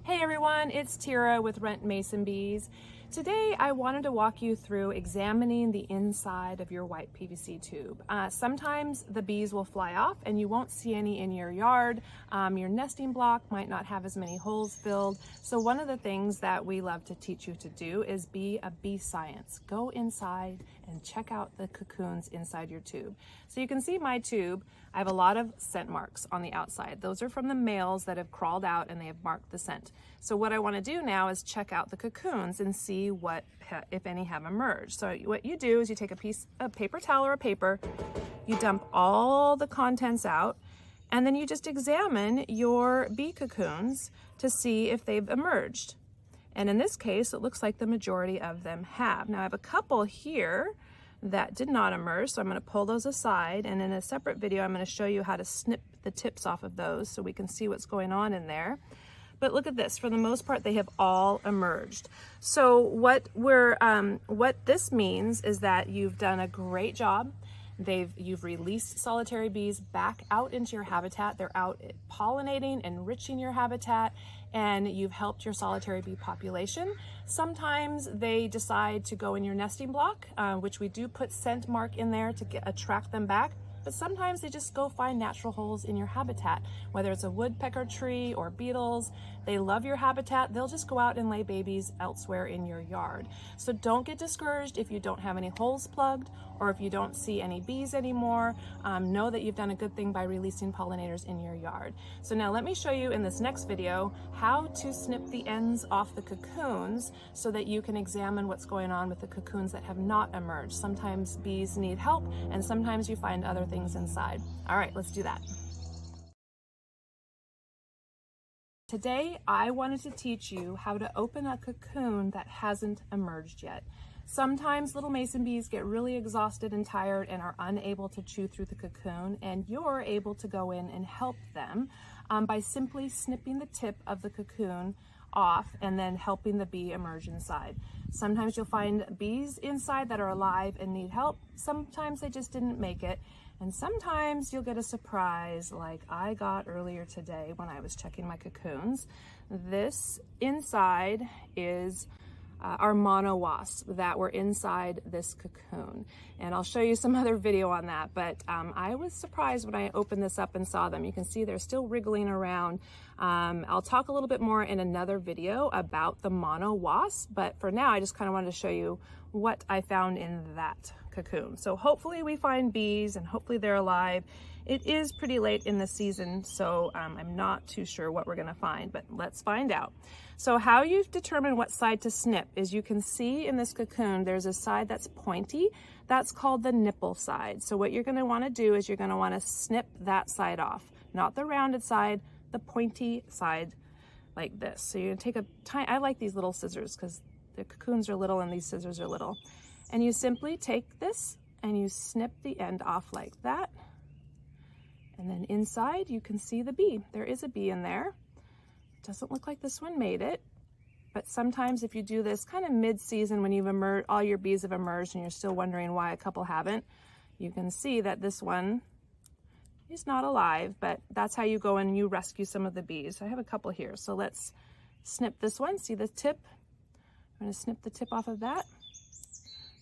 Hey everyone, it's Tira with Rent Mason Bees. Today I wanted to walk you through examining the inside of your white PVC tube. Sometimes the bees will fly off and you won't see any in your yard. Your nesting block might not have as many holes filled. So one of the things that we love to teach you to do is be a bee science. Go inside and check out the cocoons inside your tube. So you can see my tube. I have a lot of scent marks on the outside. Those are from the males that have crawled out and they have marked the scent. So what I want to do now is check out the cocoons and see what, if any, have emerged. So what you do is you take a piece of paper towel or a paper, you dump all the contents out, and then you just examine your bee cocoons to see if they've emerged. And in this case, it looks like the majority of them have. Now I have a couple here that did not emerge, so I'm going to pull those aside, and in a separate video I'm going to show you how to snip the tips off of those so we can see what's going on in there. But look at this, for the most part they have all emerged. So what this means is that you've done a great job. You've released solitary bees back out into your habitat. They're out pollinating, enriching your habitat, and you've helped your solitary bee population. Sometimes they decide to go in your nesting block, which we do put scent mark in there to attract them back. But sometimes they just go find natural holes in your habitat, whether it's a woodpecker tree or beetles. They love your habitat. They'll just go out and lay babies elsewhere in your yard. So don't get discouraged if you don't have any holes plugged or if you don't see any bees anymore. Know that you've done a good thing by releasing pollinators in your yard. So now let me show you in this next video how to snip the ends off the cocoons so that you can examine what's going on with the cocoons that have not emerged. Sometimes bees need help and sometimes you find other things inside. All right, let's do that. Today, I wanted to teach you how to open a cocoon that hasn't emerged yet. Sometimes little mason bees get really exhausted and tired and are unable to chew through the cocoon, and you're able to go in and help them by simply snipping the tip of the cocoon off and then helping the bee emerge inside. Sometimes you'll find bees inside that are alive and need help. Sometimes they just didn't make it. And sometimes you'll get a surprise like I got earlier today when I was checking my cocoons. This inside is our mono wasps that were inside this cocoon. And I'll show you some other video on that, but I was surprised when I opened this up and saw them. You can see they're still wriggling around. I'll talk a little bit more in another video about the mono wasp, but for now I just kind of wanted to show you what I found in that cocoon. So hopefully we find bees and hopefully they're alive. It is pretty late in the season, so I'm not too sure what we're gonna find, but let's find out. So how you determine what side to snip is you can see in this cocoon, there's a side that's pointy. That's called the nipple side. So what you're gonna wanna do is you're gonna wanna snip that side off, not the rounded side, the pointy side like this. So you're gonna take a tiny, I like these little scissors because the cocoons are little and these scissors are little. And you simply take this and you snip the end off like that. And then inside you can see the bee. There is a bee in there. Doesn't look like this one made it, but sometimes if you do this kind of mid-season when you've emerged, all your bees have emerged and you're still wondering why a couple haven't, you can see that this one is not alive, but that's how you go in and you rescue some of the bees. I have a couple here, so let's snip this one. See the tip? I'm gonna snip the tip off of that.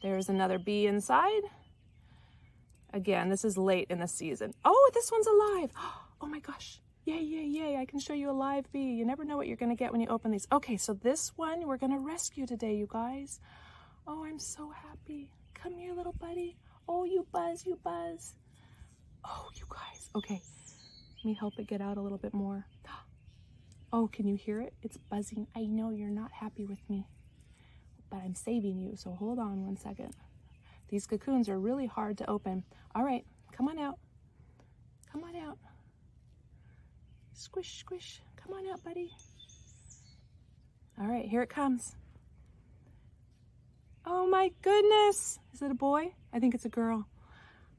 There's another bee inside. Again, this is late in the season. Oh, this one's alive. Oh my gosh. Yay, yay, yay. I can show you a live bee. You never know what you're going to get when you open these. Okay, so this one we're going to rescue today, you guys. Oh, I'm so happy. Come here, little buddy. Oh, you buzz, you buzz. Oh, you guys. Okay, let me help it get out a little bit more. Oh, can you hear it? It's buzzing. I know you're not happy with me, but I'm saving you, so hold on one second. These cocoons are really hard to open. All right, come on out. Come on out. Squish, squish. Come on out, buddy. All right, here it comes. Oh my goodness. Is it a boy? I think it's a girl.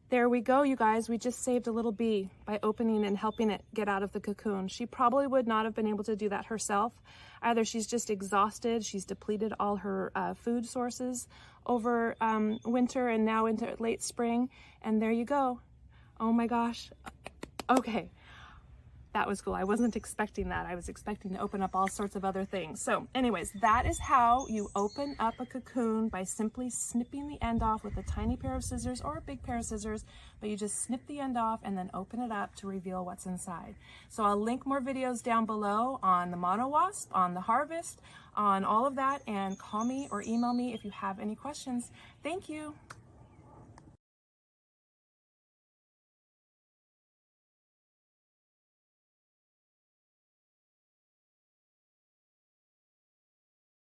There we go, you guys. We just saved a little bee by opening and helping it get out of the cocoon. She probably would not have been able to do that herself. Either she's just exhausted, she's depleted all her food sources over winter and now into late spring. And there you go. Oh my gosh. Okay. that was cool. I wasn't expecting that. I was expecting to open up all sorts of other things. So anyways, that is how you open up a cocoon, by simply snipping the end off with a tiny pair of scissors or a big pair of scissors, but you just snip the end off and then open it up to reveal what's inside. So I'll link more videos down below on the mono wasp, on the harvest, on all of that, and call me or email me if you have any questions. Thank you.